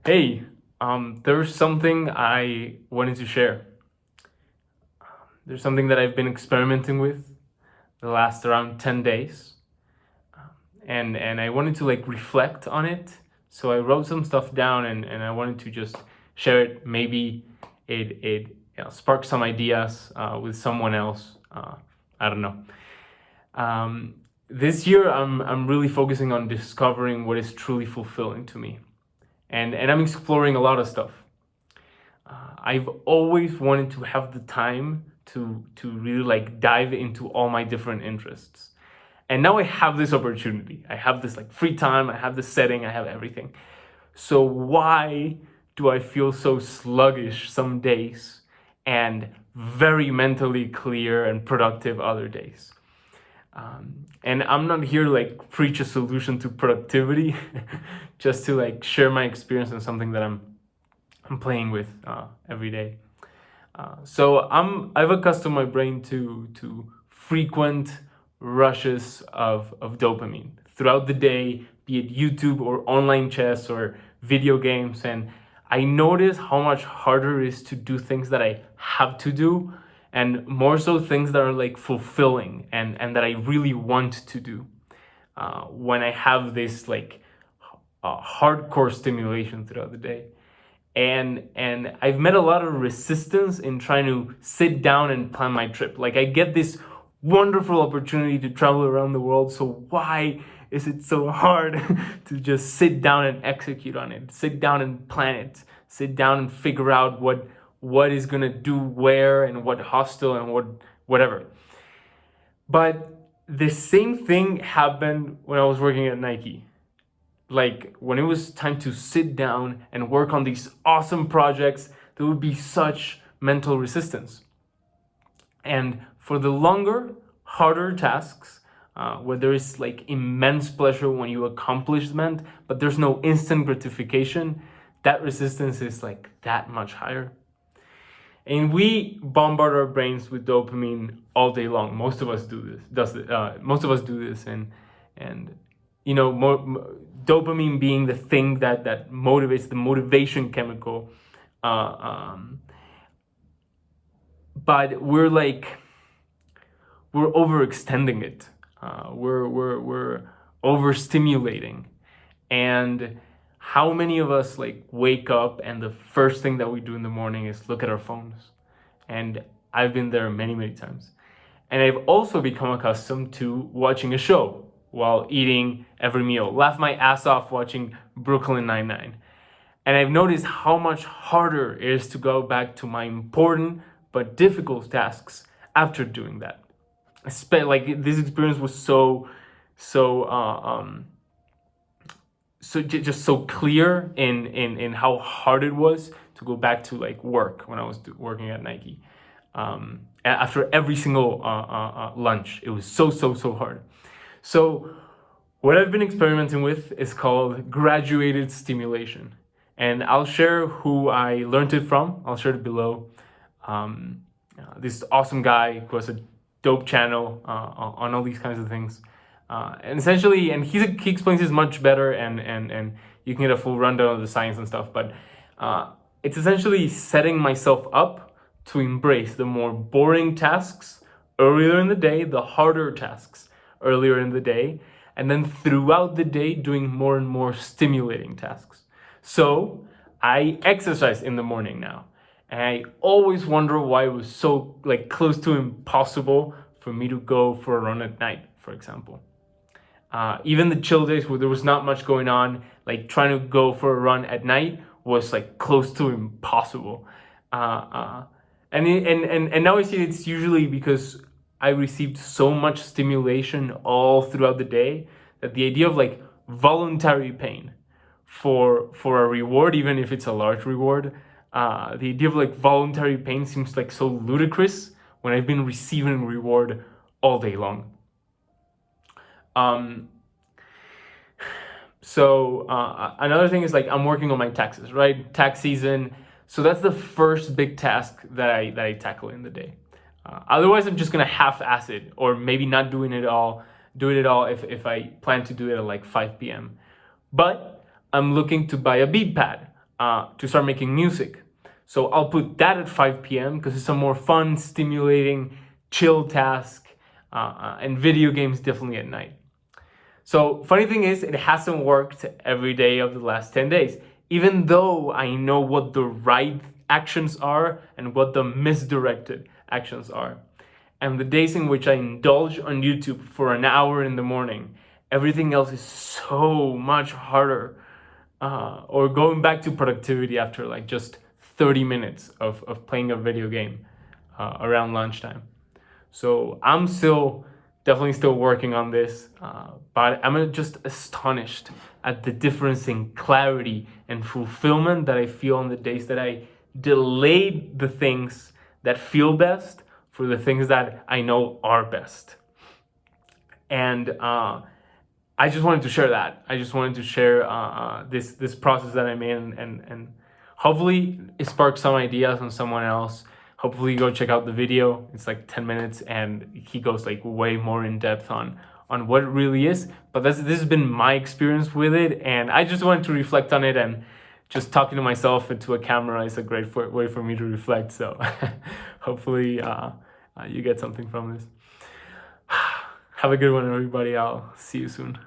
Hey, there's something I wanted to share. There's something that I've been experimenting with the last around 10 days. And I wanted to like reflect on it. So I wrote some stuff down and I wanted to just share it. Maybe it spark some ideas with someone else. I don't know. This year I'm really focusing on discovering what is truly fulfilling to me. And I'm exploring a lot of stuff. I've always wanted to have the time to really like dive into all my different interests. And now I have this opportunity. I have this like free time, I have the setting, I have everything. So why do I feel so sluggish some days and very mentally clear and productive other days? And I'm not here to like preach a solution to productivity, just to like share my experience and something that I'm playing with every day. So I've accustomed my brain to frequent rushes of dopamine throughout the day, be it YouTube or online chess or video games, and I notice how much harder it is to do things that I have to do, and more so things that are like fulfilling and that I really want to do. When I have this like hardcore stimulation throughout the day. And I've met a lot of resistance in trying to sit down and plan my trip. Like I get this wonderful opportunity to travel around the world, so why is it so hard to just sit down and execute on it? Sit down and plan it. Sit down and figure out what is gonna do where and what hostel and whatever. But the same thing happened when I was working at Nike. Like when it was time to sit down and work on these awesome projects, there would be such mental resistance. And for the longer, harder tasks, where there is like immense pleasure when you accomplish them, but there's no instant gratification, that resistance is like that much higher. And we bombard our brains with dopamine all day long. Most of us do this. Most of us do this, and you know, dopamine being the thing that motivates, the motivation chemical. But we're overextending it. We're overstimulating, and how many of us like wake up and the first thing that we do in the morning is look at our phones? And I've been there many times. And I've also become accustomed to watching a show while eating every meal, laugh my ass off watching Brooklyn Nine-Nine. And I've noticed how much harder it is to go back to my important but difficult tasks after doing that. Like this experience was so just so clear in how hard it was to go back to like work when I was working at Nike. After every single lunch, it was so hard. So what I've been experimenting with is called Graduated Stimulation, and I'll share who I learned it from. I'll share it below. This awesome guy who has a dope channel on all these kinds of things. And essentially, and he explains this much better, and you can get a full rundown of the science and stuff. But it's essentially setting myself up to embrace the more boring tasks earlier in the day, the harder tasks earlier in the day, and then throughout the day doing more and more stimulating tasks. So I exercise in the morning now, and I always wonder why it was so like close to impossible for me to go for a run at night, for example. Even the chill days where there was not much going on, like trying to go for a run at night was like close to impossible. And now I see it's usually because I received so much stimulation all throughout the day that the idea of like voluntary pain for a reward, even if it's a large reward, the idea of like voluntary pain seems like so ludicrous when I've been receiving reward all day long. So another thing is like I'm working on my taxes, right? Tax season. So that's the first big task that I tackle in the day. Otherwise, I'm just gonna half-ass it, or maybe not do it at all if I plan to do it at like 5 p.m. But I'm looking to buy a bead pad. to start making music. So I'll put that at 5 p.m. because it's a more fun, stimulating, chill task, and video games definitely at night. So funny thing is, it hasn't worked every day of the last 10 days, even though I know what the right actions are and what the misdirected actions are. And the days in which I indulge on YouTube for an hour in the morning, everything else is so much harder. Or going back to productivity after like just 30 minutes of playing a video game around lunchtime. So I'm definitely still working on this, but I'm just astonished at the difference in clarity and fulfillment that I feel on the days that I delayed the things that feel best for the things that I know are best. And I just wanted to share that. I just wanted to share this process that I made, and hopefully it sparks some ideas on someone else. Hopefully go check out the video. It's like 10 minutes and he goes like way more in depth on what it really is. But this has been my experience with it, and I just wanted to reflect on it, and just talking to myself into a camera is a great way for me to reflect. So hopefully you get something from this. Have a good one, everybody. I'll see you soon.